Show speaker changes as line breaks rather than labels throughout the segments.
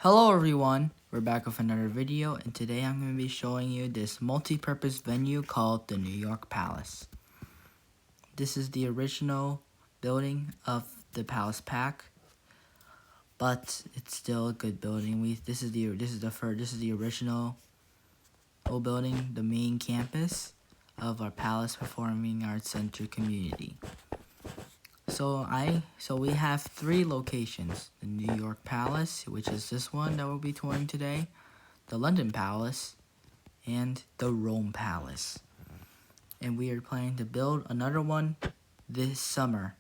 Hello everyone, we're back with another video, and today I'm going to be showing you this multi-purpose venue called the New York Palace. This is the original building of the Palace PAC, but it's still a good building. This is the original old building, the main campus of our Palace Performing Arts Center community. So we have three locations: the New York Palace, which is this one that we'll be touring today, the London Palace, and the Rome Palace. And we are planning to build another one this summer.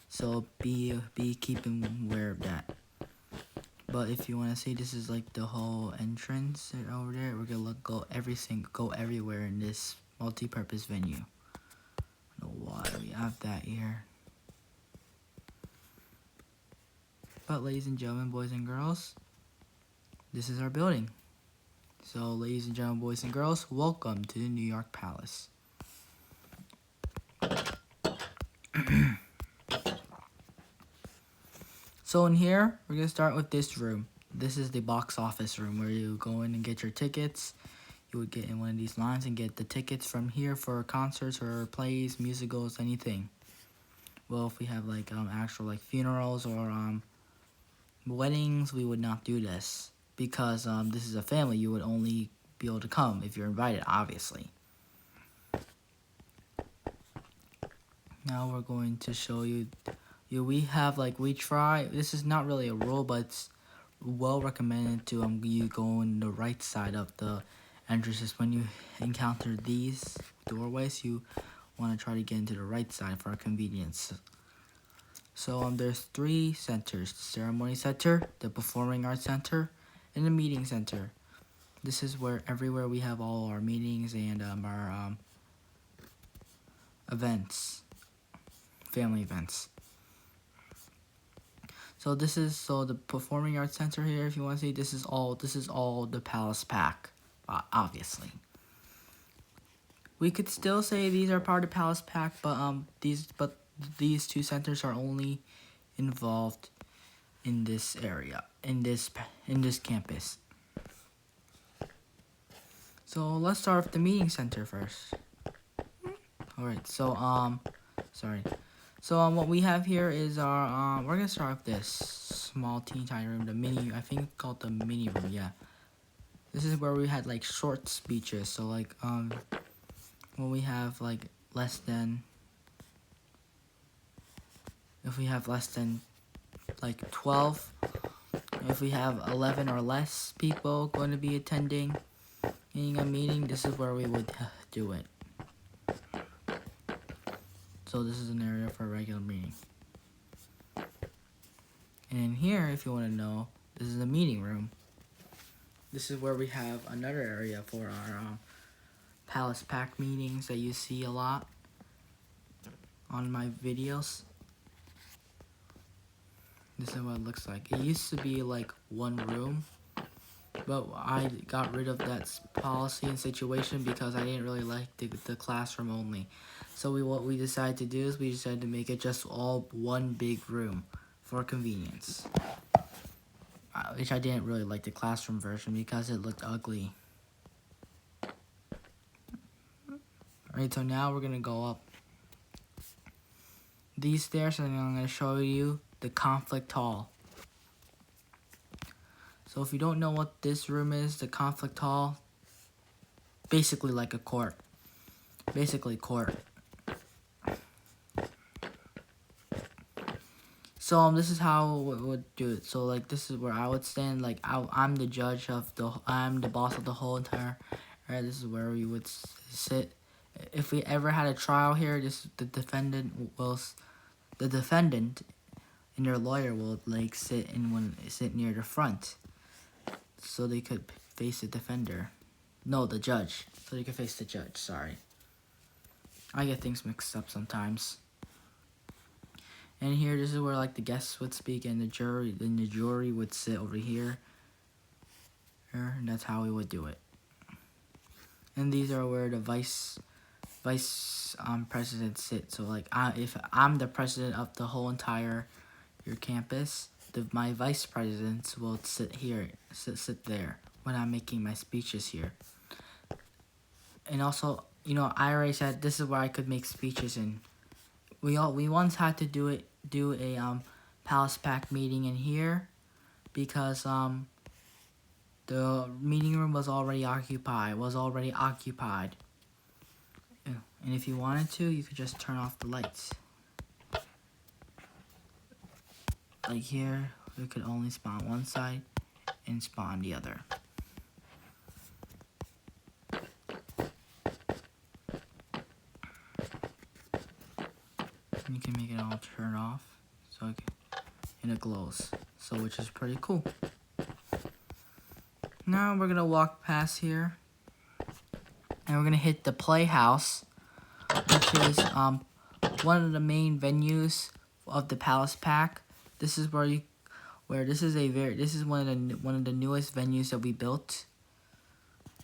So be keeping aware of that. But if you want to see, this is like the whole entrance over there. We're gonna go everywhere in this multi-purpose venue. I don't know why we have that here. But ladies and gentlemen, boys and girls, this is our building. So ladies and gentlemen, boys and girls, welcome to the New York Palace. So in here, we're going to start with this room. This is the box office room where you go in and get your tickets. You would get in one of these lines and get the tickets from here for concerts or plays, musicals, anything. Well, if we have like actual like funerals or weddings, we would not do this because this is a family. You would only be able to come if you're invited, obviously. Now we're going to show you. We try. This is not really a rule, but it's well recommended to you go on the right side of the entrances. When you encounter these doorways, you want to try to get into the right side for convenience. So there's three centers: the ceremony center, the performing arts center, and the meeting center. This is where everywhere we have all our meetings and our events, family events. So the performing arts center here. If you want to see, this is all the Palace PAC, obviously. We could still say these are part of Palace PAC, but these two centers are only involved in this area, in this campus. So let's start with the meeting center first. All right. So sorry. So what we have here is our we're gonna start with this small teeny tiny room, the mini. I think it's called the mini room. Yeah. This is where we had like short speeches. So like when we have like less than, if we have less than like 12, if we have 11 or less people going to be attending a meeting, this is where we would do it. So this is an area for a regular meeting. And in here, if you want to know, this is the meeting room. This is where we have another area for our Palace PAC meetings that you see a lot on my videos. This is what it looks like. It used to be like one room, but I got rid of that policy and situation because I didn't really like the classroom only. So what we decided to do is we decided to make it just all one big room for convenience. Which I didn't really like the classroom version because it looked ugly. Alright, so now we're going to go up these stairs and I'm going to show you the conflict hall. So if you don't know what this room is, the conflict hall, basically like a court. Basically court. So this is how we would do it. So like this is where I would stand. Like I'm the judge of I'm the boss of the whole entire. Alright, this is where we would sit. If we ever had a trial here, the defendant and their lawyer will like sit near the front, so they could face the defender. No, the judge. So they could face the judge. Sorry, I get things mixed up sometimes. And here, this is where like the guests would speak, and the jury would sit over here. And that's how we would do it. And these are where the vice president sit. So like if I'm the president of the whole entire your campus, my vice presidents will sit here, sit there when I'm making my speeches here. And also, you know, I already said this is where I could make speeches, and we once had to do a Palace PAC meeting in here because the meeting room was already occupied. And if you wanted to, you could just turn off the lights. Like here, we could only spawn one side and spawn the other. And you can make it all turn off, and it glows. So which is pretty cool. Now we're gonna walk past here, and we're gonna hit the Playhouse, which is one of the main venues of the Palace PAC. This is this is one of the newest venues that we built.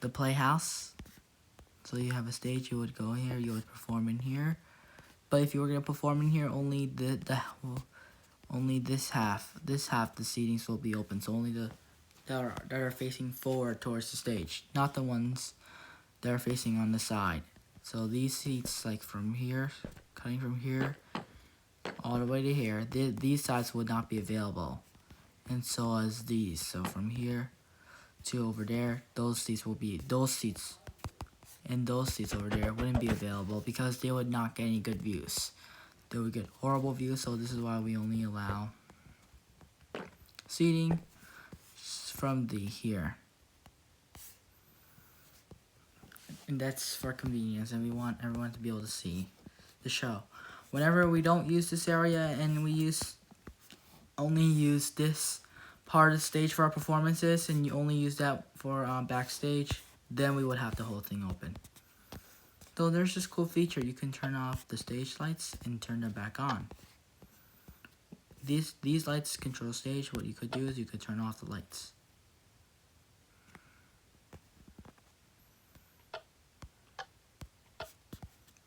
The Playhouse. So you have a stage. You would go here. You would perform in here. But if you were gonna perform in here, only only this half the seatings will be open. So only the that are facing forward towards the stage, not the ones that are facing on the side. So these seats, like from here, cutting from here all the way to here, these sides would not be available, and so as these. So from here to over there, those seats and those seats over there wouldn't be available because they would not get any good views. They would get horrible views. So this is why we only allow seating from here. And that's for convenience, and we want everyone to be able to see the show. Whenever we don't use this area and we only use this part of the stage for our performances, and you only use that for backstage, then we would have the whole thing open. Though there's this cool feature, you can turn off the stage lights and turn them back on. These lights control stage. What you could do is you could turn off the lights.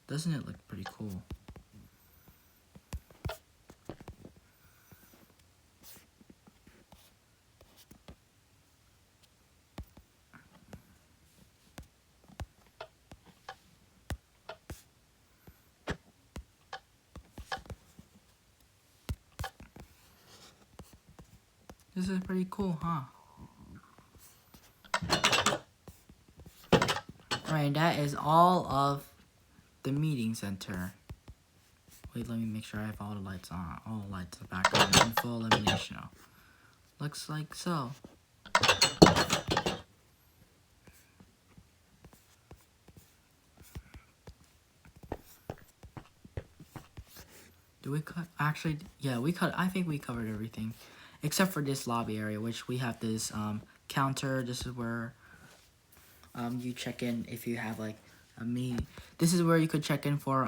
Doesn't it look pretty cool? This is pretty cool, huh? Alright, that is all of the meeting center. Wait, let me make sure I have all the lights on. All the lights are back on in full illumination now. Looks like so. Do we cut? Actually, yeah, we cut. I think we covered everything. Except for this lobby area, which we have this counter. This is where you check in if you have like a meeting. This is where you could check in for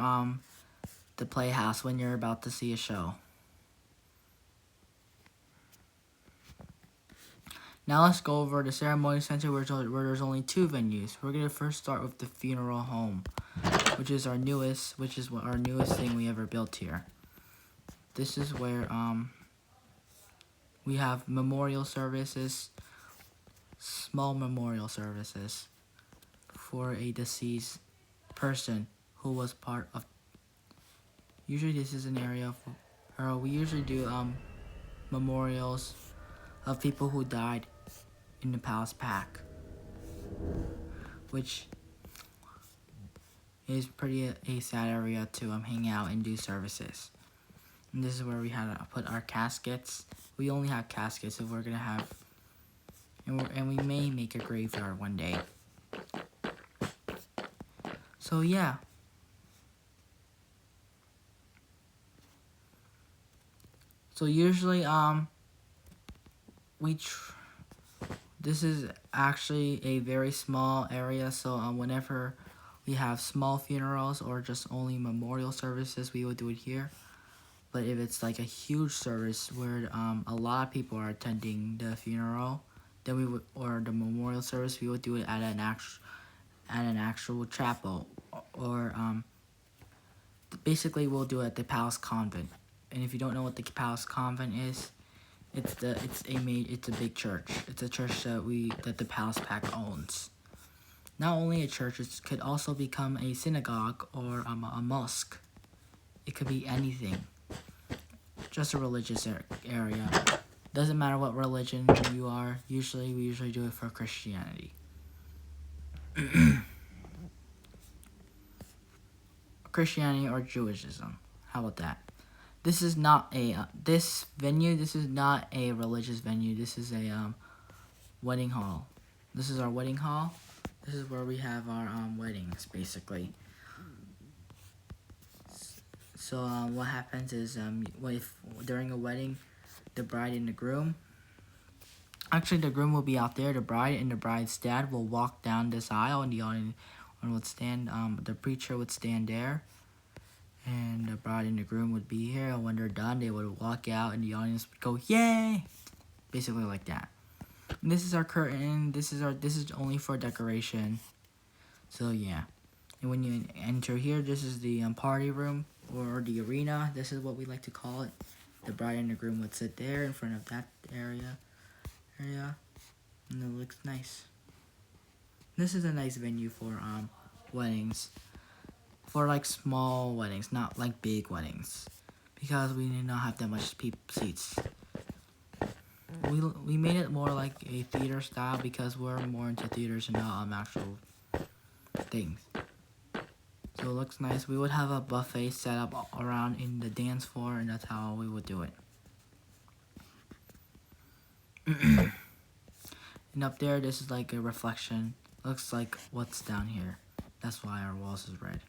the Playhouse when you're about to see a show. Now let's go over the ceremony center where there's only two venues. We're gonna first start with the funeral home, which is our newest thing we ever built here. This is where we have memorial services, small memorial services for a deceased person who was part of. Usually this is an area for, we usually do memorials of people who died in the Palace PAC, which is pretty a sad area to hang out and do services. And this is where we had to put our caskets. We only have caskets if we're gonna have, and we may make a graveyard one day. So yeah. So usually this is actually a very small area. So whenever we have small funerals or just only memorial services, we would do it here. But if it's like a huge service where a lot of people are attending the funeral, then we would, or the memorial service, we would do it at an actual chapel, or basically we'll do it at the Palace Convent. And if you don't know what the Palace Convent is, It's a big church. It's a church that the Palace PAC owns. Not only a church, it could also become a synagogue or a mosque. It could be anything. Just a religious area. Doesn't matter what religion you are. We usually do it for Christianity. Christianity or Jewishism. How about that? This is not a this venue. This is not a religious venue. This is a wedding hall. This is our wedding hall. This is where we have our weddings, basically. So what happens is if during a wedding, the bride and the groom. Actually, the groom will be out there. The bride and the bride's dad will walk down this aisle, and the audience would stand. The preacher would stand there, and the bride and the groom would be here. And when they're done, they would walk out, and the audience would go, "Yay!" Basically like that. And this is our curtain. This is only for decoration. So yeah. And when you enter here, this is the party room or the arena. This is what we like to call it. The bride and the groom would sit there in front of that area, and it looks nice. This is a nice venue for weddings, for like small weddings, not like big weddings, because we did not have that much seats. We made it more like a theater style because we're more into theaters and not actual things. So it looks nice. We would have a buffet set up around in the dance floor, and that's how we would do it. And up there, this is like a reflection. Looks like what's down here. That's why our walls is red.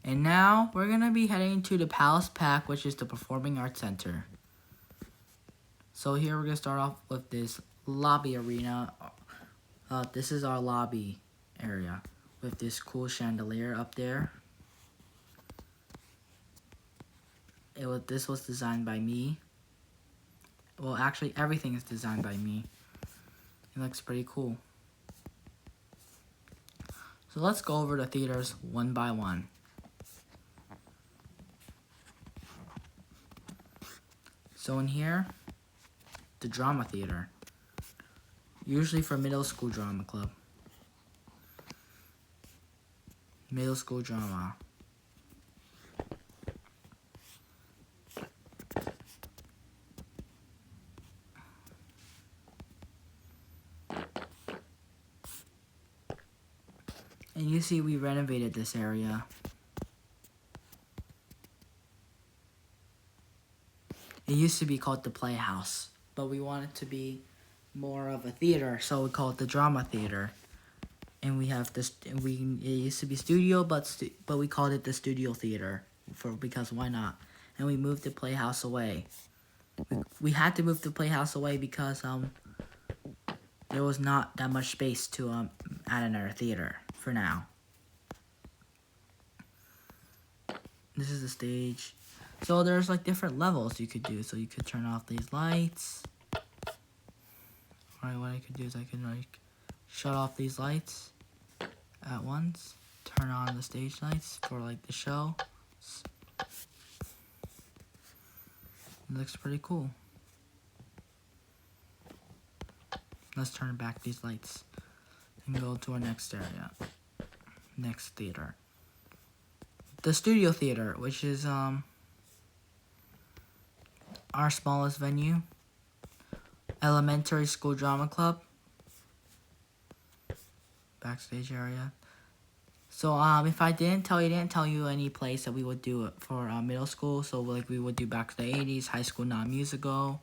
And now we're gonna be heading to the Palace PAC, which is the Performing Arts Center. So here we're gonna start off with this lobby arena. This is our lobby area with this cool chandelier up there. This was designed by me. Well, actually, everything is designed by me. It looks pretty cool. So let's go over the theaters one by one. So in here, the drama theater. Usually for middle school drama club. Middle school drama. And you see we renovated this area. It used to be called the Playhouse, but we want it to be more of a theater, so we call it the Drama Theater. And we have this. It used to be studio, but we called it the Studio Theater because why not? And we moved the Playhouse away. We had to move the Playhouse away because there was not that much space to add another theater for now. This is the stage. So there's like different levels you could do. So you could turn off these lights. Alright, what I could do is I could like shut off these lights at once. Turn on the stage lights for like the show. It looks pretty cool. Let's turn back these lights and go to our next area. Next theater. The Studio Theater, which is our smallest venue. Elementary School Drama Club. Backstage area. So if I didn't tell you any place that we would do it for middle school. So like we would do Back to the 80s, High School Non-Musical,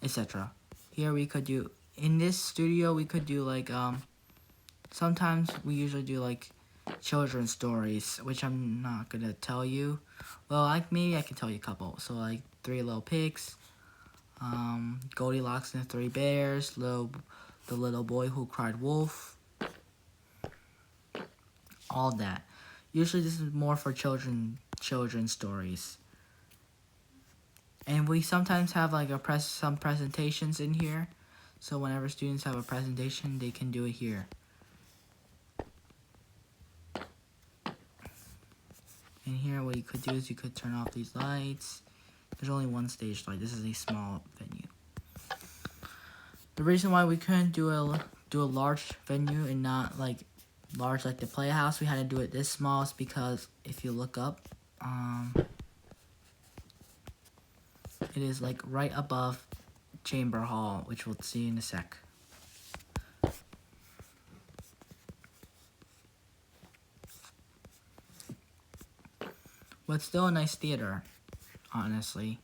etc. Here we could do, in this studio we could do like sometimes we usually do like children's stories, which I'm not gonna tell you. Well, like maybe I can tell you a couple. So like Three Little Pigs, Goldilocks and the Three Bears, the Little Boy Who Cried Wolf, all that. Usually this is more for children's stories. And we sometimes have like some presentations in here. So whenever students have a presentation, they can do it here. And here what you could do is you could turn off these lights. There's only one stage light. This is a small venue. The reason why we couldn't do a large venue and not like large like the Playhouse, we had to do it this small, is because if you look up, it is like right above Chamber Hall, which we'll see in a sec. But still a nice theater, honestly.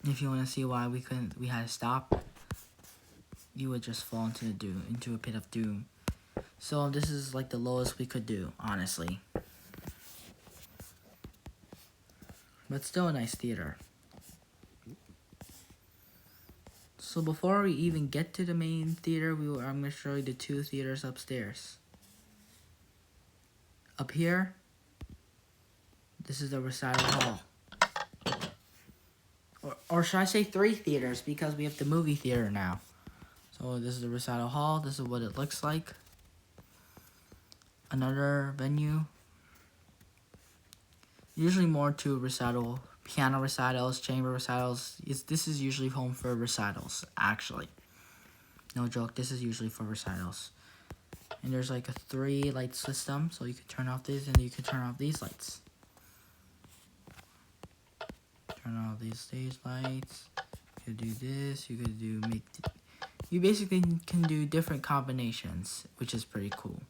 If you want to see why we had to stop, you would just fall into a pit of doom. So this is like the lowest we could do, honestly. But still a nice theater. So before we even get to the main theater, I'm going to show you the two theaters upstairs. Up here, this is the recital hall. Or should I say 3 theaters, because we have the movie theater now. So this is the recital hall. This is what it looks like. Another venue. Usually more to piano recitals, chamber recitals. This is usually home for recitals, actually. No joke, this is usually for recitals. And there's like a 3 light system, so you could turn off these and you could turn off these lights. Turn off these stage lights. You could do this, you could do you basically can do different combinations, which is pretty cool.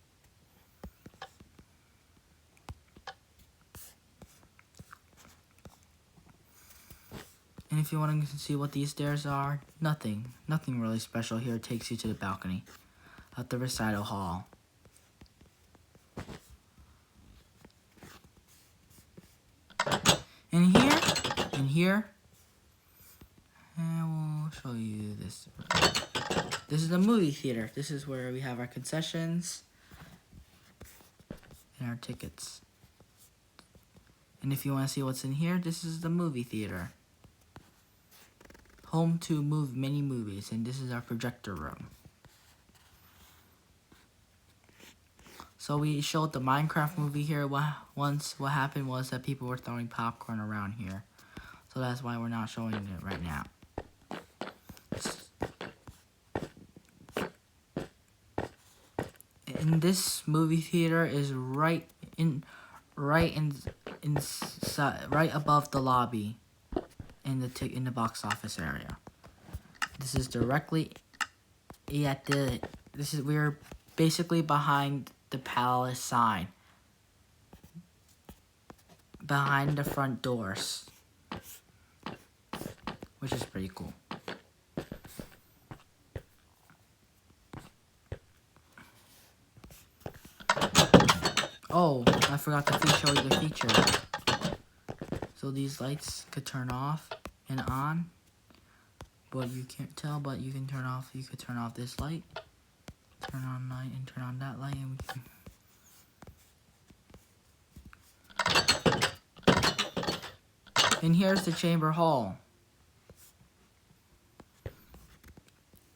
And if you want to see what these stairs are, nothing really special here. It takes you to the balcony at the recital hall. And here, and we'll show you this. This is the movie theater. This is where we have our concessions and our tickets. And if you want to see what's in here, this is the movie theater. Home to many movies, and this is our projector room. So we showed the Minecraft movie here. What happened was that people were throwing popcorn around here. So that's why we're not showing it right now. And this movie theater is right above the lobby in the box office area. This is directly at we're basically behind the Palace sign, behind the front doors, which is pretty cool. Oh, I forgot to show you the feature. So these lights could turn off and on, but you can't tell, but you can turn off, you could turn off this light, turn on light, and turn on that light, and we can... And here's the chamber hall.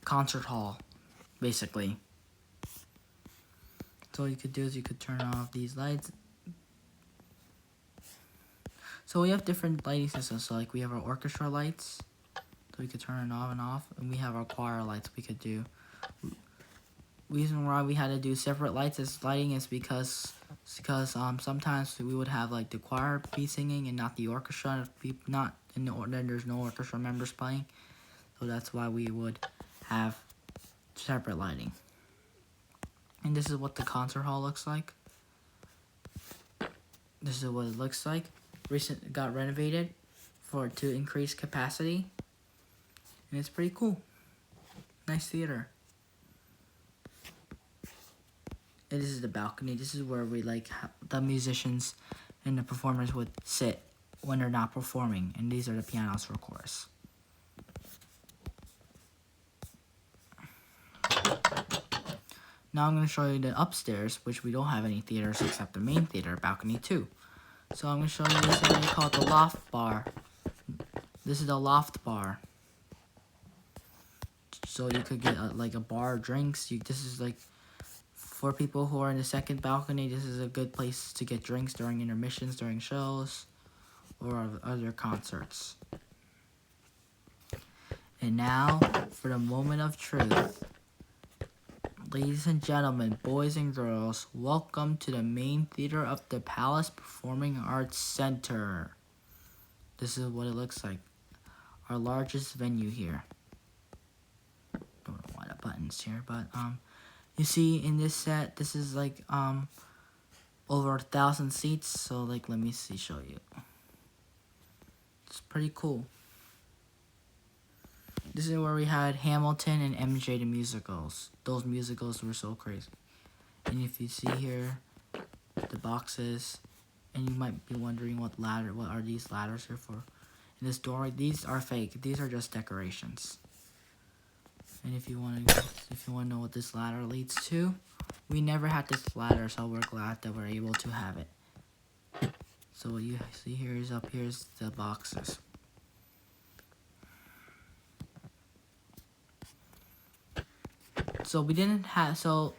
Concert hall, basically. So what you could do is you could turn off these lights. So we have different lighting systems. So like we have our orchestra lights, so we could turn it on and off, and we have our choir lights we could do. Reason why we had to do separate lights as lighting is because sometimes we would have like the choir be singing and not the orchestra, then there's no orchestra members playing. So that's why we would have separate lighting. And this is what the concert hall looks like. This is what it looks like. Got renovated to increase capacity, and it's pretty cool. Nice theater. And this is the balcony. This is where we the musicians and the performers would sit when they're not performing, and these are the pianos for chorus. Now I'm going to show you the upstairs, which we don't have any theaters except the main theater, balcony 2. So I'm going to show you this area called the loft bar. This is the loft bar. So you could get like a bar of drinks. This is like For people who are in the second balcony, this is a good place to get drinks during intermissions, during shows, or other concerts. And now, for the moment of truth. Ladies and gentlemen, boys and girls, welcome to the main theater of the Palace Performing Arts Center. This is what it looks like. Our largest venue here. Don't know why the button's here, but you see in this set, this is like over 1,000 seats. So like, let me show you. It's pretty cool. This is where we had Hamilton and MJ the musicals. Those musicals were so crazy. And if you see here, the boxes, and you might be wondering what are these ladders here for? In this door, these are fake. These are just decorations. And if you want to know what this ladder leads to, we never had this ladder, so we're glad that we're able to have it. So what you see here is here's the boxes. So we didn't have, so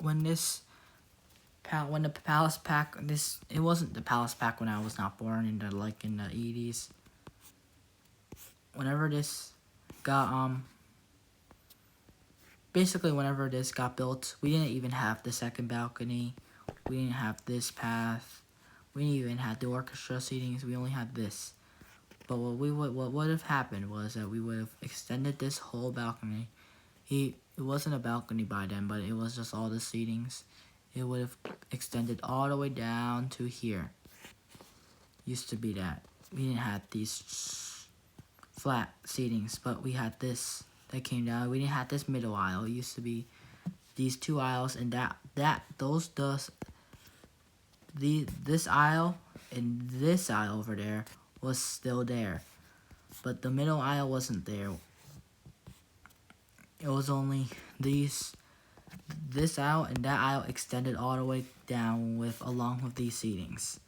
when the Palace PAC, it wasn't the Palace PAC when I was not born in the 80s. Whenever this got basically whenever this got built, we didn't even have the second balcony. We didn't have this path. We didn't even have the orchestra seatings. We only had this. But what would have happened was that we would have extended this whole balcony. It wasn't a balcony by then, but it was just all the seatings. It would have extended all the way down to here. Used to be that. We didn't have these flat seatings, but we had this that came down. We didn't have this middle aisle. It used to be these two aisles, and this aisle and this aisle over there was still there, but the middle aisle wasn't there. It was only this aisle and that aisle extended all the way down along with these seatings.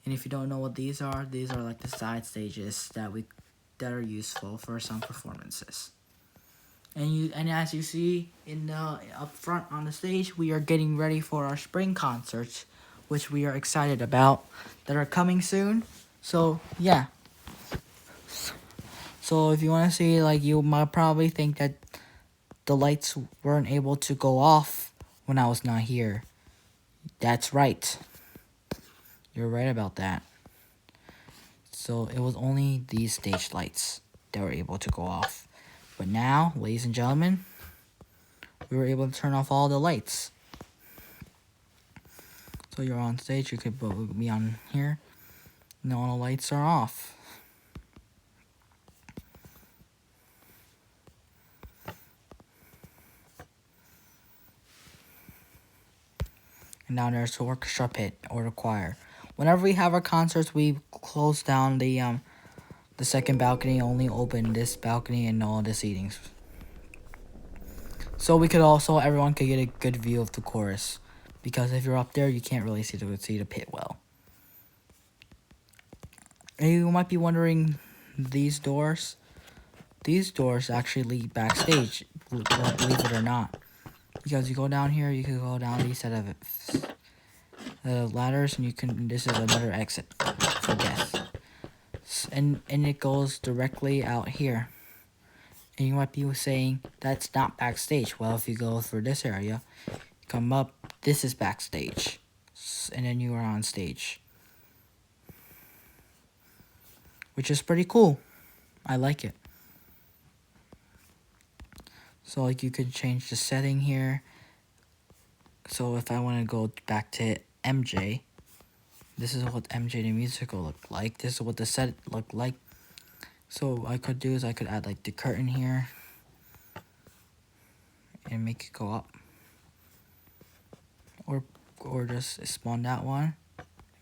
And if you don't know what these are like the side stages that are useful for some performances. And as you see up front on the stage, we are getting ready for our spring concerts, which we are excited about, that are coming soon. So yeah. So if you want to see, you might probably think that the lights weren't able to go off when I was not here. That's right. You're right about that. So it was only these stage lights that were able to go off. But now, ladies and gentlemen, we were able to turn off all the lights. So you're on stage, you could be on here, and all the lights are off. And now there's the orchestra pit or the choir. Whenever we have our concerts, we close down the second balcony, only open this balcony and all the seatings. So everyone could get a good view of the chorus. Because if you're up there, you can't really see the pit well. And you might be wondering, these doors actually lead backstage, believe it or not. Because you go down here, you can go down these set of ladders, and this is another exit for guests. And it goes directly out here. And you might be saying, that's not backstage. Well, if you go through this area, come up, this is backstage. And then you are on stage. Which is pretty cool. I like it. So you could change the setting here. So if I want to go back to MJ, this is what MJ the musical looked like. This is what the set looked like. So what I could do is I could add the curtain here and make it go up. Or just spawn that one,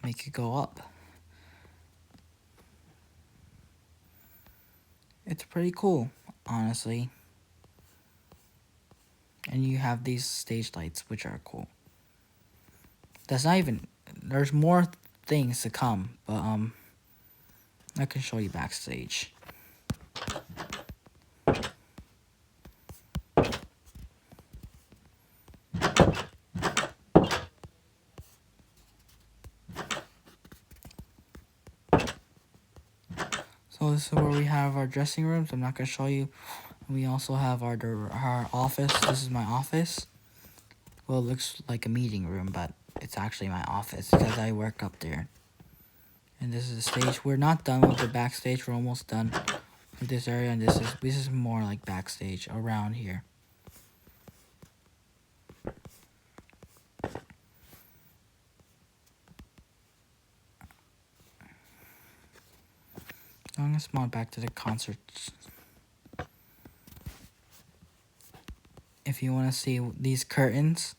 make it go up. It's pretty cool, honestly. And you have these stage lights, which are cool. There's more things to come, but I can show you backstage. So this is where we have our dressing rooms. I'm not going to show you. We also have our office. This is my office. Well, it looks like a meeting room, but it's actually my office because I work up there. And this is the stage. We're not done with the backstage. We're almost done with this area, and this is more like backstage around here. I'm gonna spawn back to the concerts. If you want to see these curtains,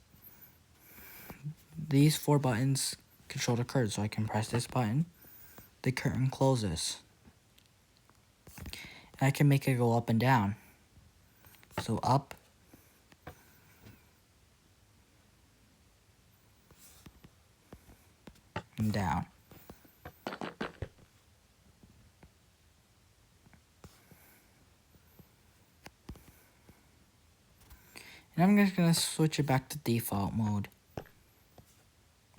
these 4 buttons control the curtain. So I can press this button, the curtain closes. And I can make it go up and down. So up, and down. And I'm just going to switch it back to default mode.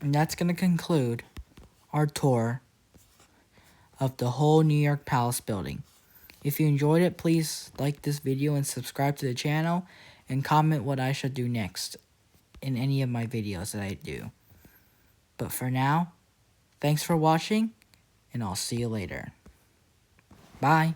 And that's going to conclude our tour of the whole New York Palace building. If you enjoyed it, please like this video and subscribe to the channel and comment what I should do next in any of my videos that I do. But for now, thanks for watching, and I'll see you later. Bye.